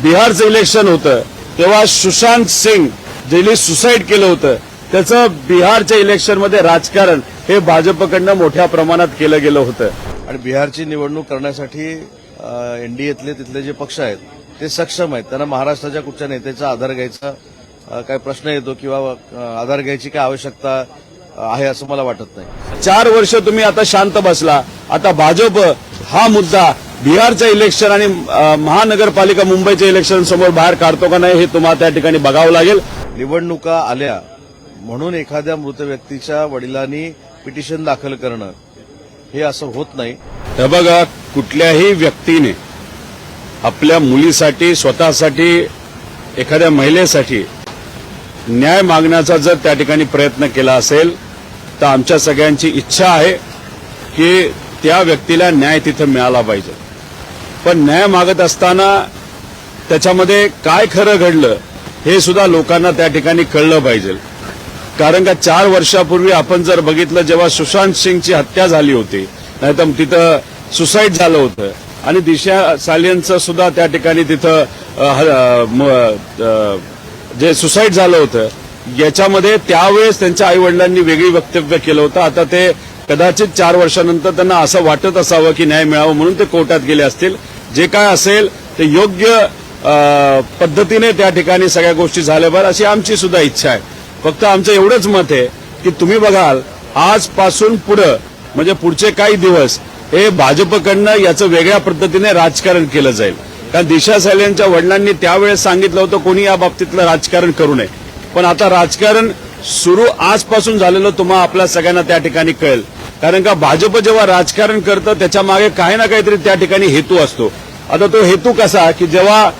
बिहारचं election होतं तेव्हा सुशांत सिंग ज्यांनी सुसाईड केलं होतं त्याचं बिहारच्या इलेक्शनमध्ये राजकारण हे भाजपकडनं मोठ्या प्रमाणात केलं गेलं होतं. आणि बिहारची निवडणूक करण्यासाठी एनडीएतले तिथले जे पक्ष आहेत ते सक्षम आहेत. त्यांना महाराष्ट्राच्या कुठच्या नेत्याचा आधार घ्यायचा काय प्रश्न येतो किंवा आधार घ्यायची काय आवश्यकता आहे असं मला वाटत नाही. 4 वर्ष तुम्ही आता शांत बसला. आता भाजप हा मुद्दा बिहारचं इलेक्शन आणि महानगरपालिका मुंबईच्या इलेक्शन समोर बाहेर काढतो का नाही हे तुम्हाला त्या ठिकाणी बघावं लागेल. निवडणुका आल्या म्हणून एखाद्या मृत व्यक्तीच्या वडिलांनी पिटिशन दाखल करणं हे असं होत नाही. हे बघा, कुठल्याही व्यक्तीने आपल्या मुलीसाठी स्वतःसाठी एखाद्या महिलेसाठी न्याय मागण्याचा जर त्या ठिकाणी प्रयत्न केला असेल तर आमच्या सगळ्यांची इच्छा आहे की त्या व्यक्तीला न्याय तिथं मिळाला पाहिजे. पण न्याय मागत असताना त्याच्यामध्ये काय खरं घडलं हे सुद्धा लोकांना त्या ठिकाणी कळलं पाहिजे. कारण का 4 वर्षापूर्वी आपण जर बघितलं जेव्हा सुशांत सिंगची हत्या झाली होती नाहीतर तिथं सुसाईड झालं होतं आणि दिशा सालियनचं सुद्धा त्या ठिकाणी तिथं जे सुसाईड झालं होतं याच्यामध्ये त्यावेळेस त्यांच्या आईवडिलांनी वेगळी वक्तव्य केलं होतं. आता ते कदाचित 4 वर्षानंतर त्यांना असं वाटत असावं की न्याय मिळावं म्हणून ते कोर्टात गेले असतील. जे काय असेल ते योग्य पद्धतीने त्या ठिकाणी सगळ्या गोष्टी झाल्या पाहिजे अशी आमची सुद्धा इच्छा आहे. फक्त आमचं एवढंच मत आहे की तुम्ही बघाल आजपासून पुढं म्हणजे पुढचे काही दिवस हे भाजपकडनं याचं वेगळ्या पद्धतीने राजकारण केलं जाईल. कारण दिशा सालियनच्या वडिलांनी त्यावेळेस सांगितलं होतं कोणी या बाबतीतलं राजकारण करू नये. पण आता राजकारण सुरू आजपासून झालेलं तुम्हाला आपल्या सगळ्यांना त्या ठिकाणी कळेल. कारण का भाजप जेव्हा राजकारण करतं त्याच्या मागे काही ना काहीतरी त्या ठिकाणी हेतू असतो. आता तो हेतू कसा की जेव्हा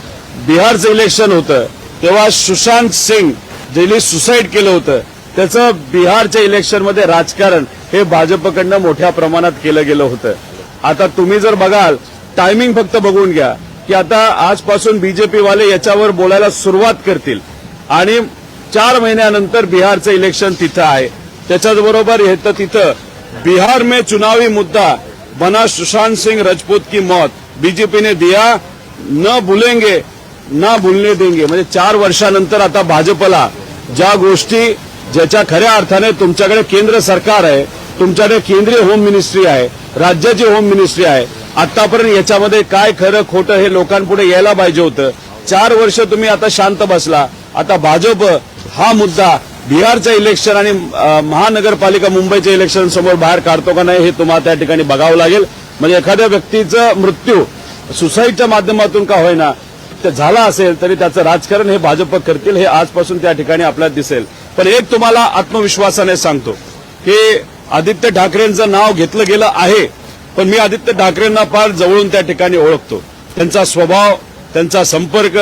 बिहारचं इलेक्शन होतं तेव्हा सुशांत सिंग ज्यांनी सुसाईड केलं होतं त्याचं बिहारच्या इलेक्शनमध्ये राजकारण हे भाजपकडनं मोठ्या प्रमाणात केलं गेलं होतं. आता तुम्ही जर बघाल टायमिंग फक्त बघून घ्या की आता आजपासून बीजेपीवाले याच्यावर बोलायला सुरुवात करतील आणि 4 महिन्यानंतर बिहारचं इलेक्शन तिथं आहे. त्याच्याबरोबर येतं तिथं बिहार में चुनावी मुद्दा बना सुशांत सिंह राजपूत की मौत बीजेपी ने दिया न भूलेंगे ना भूलने देंगे. म्हणजे 4 वर्षानंतर आता भाजपला ज्या गोष्टी ज्याच्या खऱ्या अर्थाने तुमच्याकडे केंद्र सरकार आहे, तुमच्याकडे केंद्रीय होम मिनिस्ट्री आहे, राज्याची होम मिनिस्ट्री आहे, आतापर्यंत याच्यामध्ये काय खरं खोटं हे लोकांपुढे यायला पाहिजे होतं. 4 वर्ष तुम्ही आता शांत बसला. आता भाजप हा मुद्दा बिहारचं इलेक्शन आणि महानगरपालिका मुंबईच्या इलेक्शन समोर बाहेर काढतो का नाही हे तुम्हाला त्या ठिकाणी बघावं लागेल. म्हणजे एखाद्या व्यक्तीचा मृत्यू सुसाईडच्या माध्यमातून का होईना ते झाला असेल तरी त्याचं राजकारण हे भाजप करतील हे आजपासून त्या ठिकाणी आपल्याला दिसेल. पण एक तुम्हाला आत्मविश्वासाने सांगतो की आदित्य ठाकरेंचं नाव घेतलं गेलं आहे पण मी आदित्य ठाकरेंना फार जवळून त्या ठिकाणी ओळखतो. त्यांचा स्वभाव, त्यांचा संपर्क,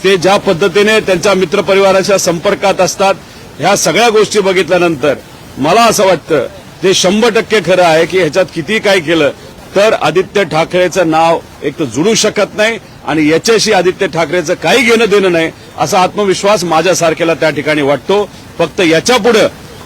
ते ज्या पद्धतीने त्यांच्या मित्रपरिवाराच्या संपर्कात असतात ह्या सगळ्या गोष्टी बघितल्यानंतर मला असं वाटतं ते 100% खरं आहे की ह्याच्यात किती काय केलं तर आदित्य ठाकरेचं नाव एक तर जुळू शकत नाही आणि याच्याशी आदित्य ठाकरेचं काही घेणं देणं नाही असा आत्मविश्वास माझ्यासारख्याला त्या ठिकाणी वाटतो. फक्त याच्यापुढे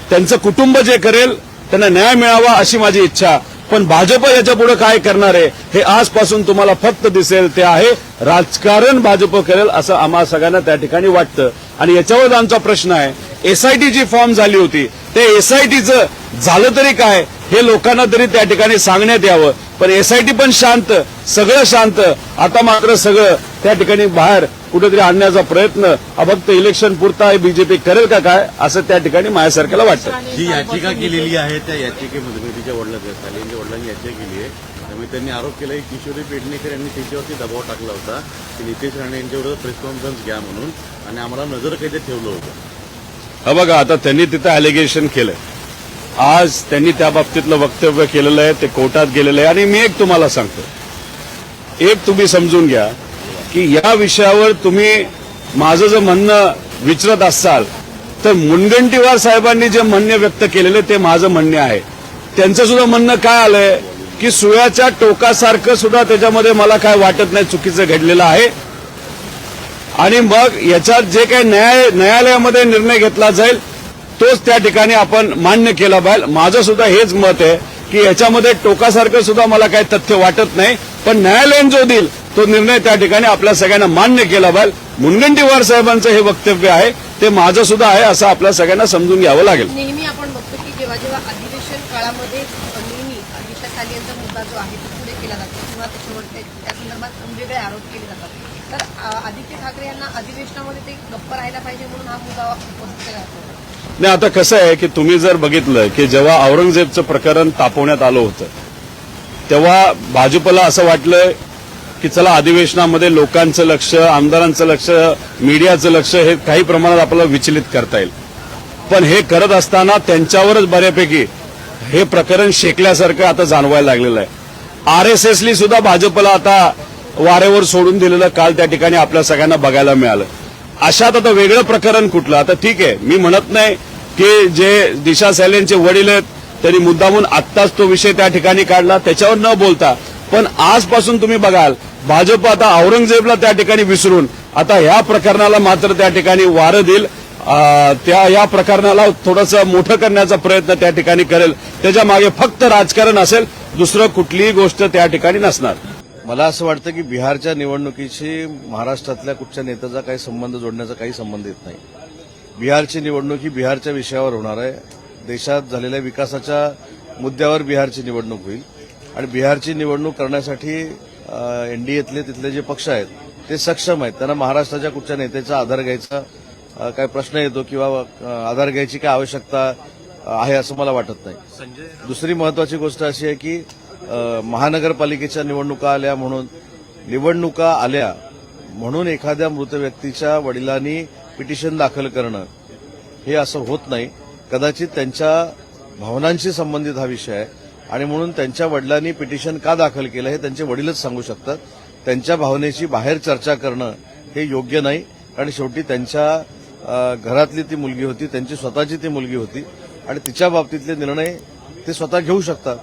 त्यांचं कुटुंब जे करेल त्यांना न्याय मिळावा अशी माझी इच्छा. पण भाजप याच्यापुढे काय करणार आहे हे आजपासून तुम्हाला फक्त दिसेल. ते आहे राजकारण भाजप करेल असं आम्हाला सगळ्यांना त्या ठिकाणी वाटतं. आणि याच्यावर आमचा प्रश्न आहे एसआयटी जी फॉर्म झाली होती ते एसआयटीचं झालं तरी काय हे लोकांना तरी त्या ठिकाणी सांगण्यात यावं. पण एसआयटी पण शांत, सगळं शांत. आता मात्र सगळं त्या ठिकाणी बाहेर कुठेतरी आणण्याचा प्रयत्न हा फक्त इलेक्शन पुरता आहे बीजेपी करेल का काय असं त्या ठिकाणी माझ्यासारख्याला वाटतं. जी याचिका केलेली आहे त्या याचिकेमध्ये तिच्या सालियनच्या वडिलांनी याचिका केली आहे त्यामुळे त्यांनी आरोप केला की किशोरी पेडणेकर यांनी त्यांच्यावरती दबाव टाकला होता की नितेश राणे यांच्याविरोधात प्रेस कॉन्फरन्स घ्या म्हणून आणि आम्हाला नजरकैदेत ठेवलं होतं. हा बघा, आता त्यांनी तिथं अलिगेशन केलं. आज त्यांनी त्या बाबतीतलं वक्तव्य केलेलं आहे, ते कोर्टात गेलेलं आहे. आणि मी एक तुम्हाला सांगतो, एक तुम्ही समजून घ्या की या विषयावर तुम्ही माझं जर म्हणणं विचारत असाल तर मुनगंटीवार साहेबांनी जे म्हणणे व्यक्त केलेले ते माझं म्हणणे आहे. त्यांचं सुद्धा म्हणणं काय आलंय की सुळ्याच्या टोकासारखं सुद्धा त्याच्यामध्ये मला काय वाटत नाही चुकीचं घडलेलं आहे. आणि मग याच्यात जे काही न्यायालयामध्ये निर्णय घेतला जाईल तोच त्या ठिकाणी आपण मान्य केला पाहिजे. माझं सुद्धा हेच मत आहे की याच्यामध्ये टोकासारखं सुद्धा मला काही तथ्य वाटत नाही. पण न्यायालयाने जो देईल तो निर्णय त्या ठिकाणी आपल्या सगळ्यांना मान्य केला पाहिजे. मुनगंटीवार साहेबांचं हे वक्तव्य आहे ते माझं सुद्धा आहे असं आपल्या सगळ्यांना समजून घ्यावं लागेल. नेहमी आपण बघतो की जेव्हा जेव्हा अधिवेशन काळामध्ये नेहमी दिशा सालियांचा मुद्दा जो आहे तो पुढे केला जातो किंवा त्याच्यावर त्या संदर्भात वेगवेगळे आरोप केले जातात. तर आदित्य ठाकरे यांना अधिवेशनामध्ये ते गप्प राहायला पाहिजे म्हणून हा मुद्दा उपस्थित केला जातो. नाही, आता कसं आहे की तुम्ही जर बघितलं की जेव्हा औरंगजेबचं प्रकरण तापवण्यात आलं होतं तेव्हा भाजपला असं वाटलं की चला अधिवेशनामध्ये लोकांचं लक्ष, आमदारांचं लक्ष, मीडियाचं लक्ष हे काही प्रमाणात आपल्याला विचलित करता येईल. पण हे करत असताना त्यांच्यावरच बऱ्यापैकी हे प्रकरण शेकल्यासारखं आता जाणवायला लागलेलं आहे. आरएसएसली सुद्धा भाजपला आता वारेवर सोडून दिलेलं काल त्या ठिकाणी आपल्या सगळ्यांना बघायला मिळालं. अशात आता वेगळं प्रकरण कुठलं? आता ठीक आहे, मी म्हणत नाही की जे दिशा सालियांचे वडील आहेत त्यांनी मुद्दामून आत्ताच तो विषय त्या ठिकाणी काढला त्याच्यावर न बोलता, पण आजपासून तुम्ही बघाल भाजप आता औरंगजेबला त्या ठिकाणी विसरून आता ह्या प्रकरणाला मात्र त्या ठिकाणी वारं देईल. या प्रकरणाला थोडंसं मोठं करण्याचा प्रयत्न त्या ठिकाणी करेल. त्याच्या मागे फक्त राजकारण असेल, दुसरं कुठलीही गोष्ट त्या ठिकाणी नसणार. मला असं वाटतं की बिहारच्या निवडणुकीशी महाराष्ट्रातल्या कुठच्या नेत्याचा काही संबंध जोडण्याचा काही संबंध येत नाही. बिहारची निवडणूक ही बिहारच्या विषयावर होणार आहे. देशात झालेल्या विकासाच्या मुद्द्यावर बिहारची निवडणूक होईल आणि बिहारची निवडणूक करण्यासाठी एनडीएतले तिथले जे पक्ष आहेत ते सक्षम आहेत. त्यांना महाराष्ट्राच्या कुठच्या नेत्याचा आधार घ्यायचा काय प्रश्न येतो किंवा आधार घ्यायची काय आवश्यकता आहे असं मला वाटत नाही. दुसरी महत्वाची गोष्ट अशी आहे की महानगरपालिकेच्या निवडणुका आल्या म्हणून एखाद्या मृत व्यक्तीच्या वडिलांनी पिटिशन दाखल करणं हे असं होत नाही. कदाचित त्यांच्या भावनांशी संबंधित हा विषय आहे आणि म्हणून त्यांच्या वडिलांनी पिटिशन का दाखल केलं हे त्यांचे वडीलच सांगू शकतात. त्यांच्या भावनेची बाहेर चर्चा करणं हे योग्य नाही, कारण शेवटी त्यांच्या घरातली ती मुलगी होती, त्यांची स्वतःची ती मुलगी होती आणि तिच्या बाबतीतले निर्णय ते स्वतः घेऊ शकतात.